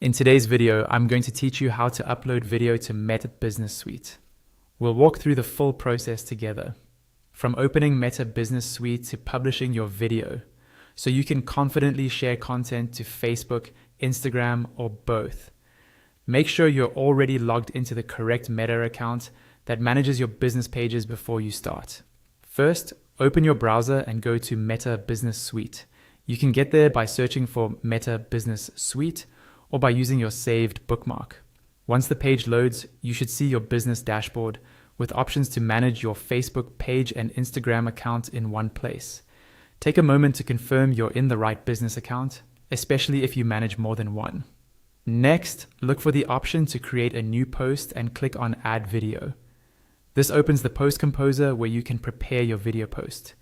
In today's video, I'm going to teach you how to upload video to Meta Business Suite. We'll walk through the full process together, from opening Meta Business Suite to publishing your video, so you can confidently share content to Facebook, Instagram, or both. Make sure you're already logged into the correct Meta account that manages your business pages before you start. First, open your browser and go to Meta Business Suite. You can get there by searching for Meta Business Suite or by using your saved bookmark. Once the page loads, you should see your business dashboard with options to manage your Facebook page and Instagram account in one place. Take a moment to confirm you're in the right business account, especially if you manage more than one. Next, look for the option to create a new post and click on Add Video. This opens the post composer where you can prepare your video post.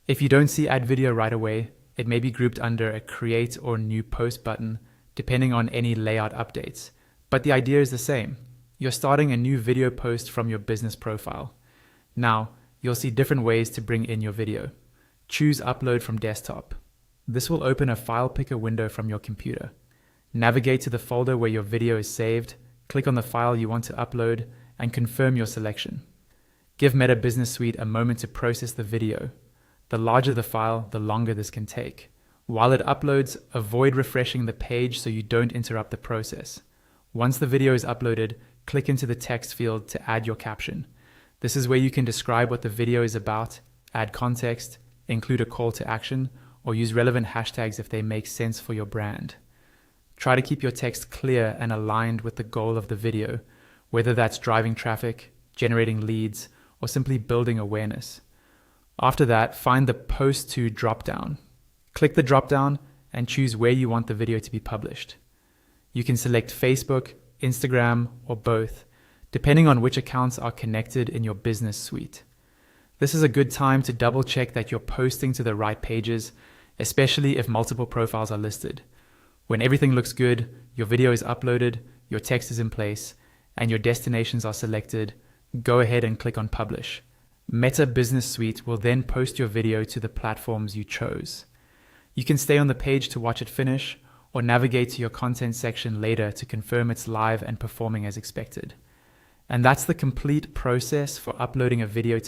If you don't see Add Video right away, it may be grouped under a Create or New Post button, depending on any layout updates. But the idea is the same. You're starting a new video post from your business profile. Now, you'll see different ways to bring in your video. Choose Upload from Desktop. This will open a file picker window from your computer. Navigate to the folder where your video is saved, click on the file you want to upload, and confirm your selection. Give Meta Business Suite a moment to process the video. The larger the file, the longer this can take. While it uploads, avoid refreshing the page so you don't interrupt the process. Once the video is uploaded, click into the text field to add your caption. This is where you can describe what the video is about, add context, include a call to action, or use relevant hashtags if they make sense for your brand. Try to keep your text clear and aligned with the goal of the video, whether that's driving traffic, generating leads, or simply building awareness. After that, find the Post To dropdown. Click the dropdown and choose where you want the video to be published. You can select Facebook, Instagram, or both, depending on which accounts are connected in your business suite. This is a good time to double check that you're posting to the right pages, especially if multiple profiles are listed. When everything looks good, your video is uploaded, your text is in place, and your destinations are selected, go ahead and click on Publish. Meta Business Suite will then post your video to the platforms you chose. You can stay on the page to watch it finish, or navigate to your content section later to confirm it's live and performing as expected. And that's the complete process for uploading a video to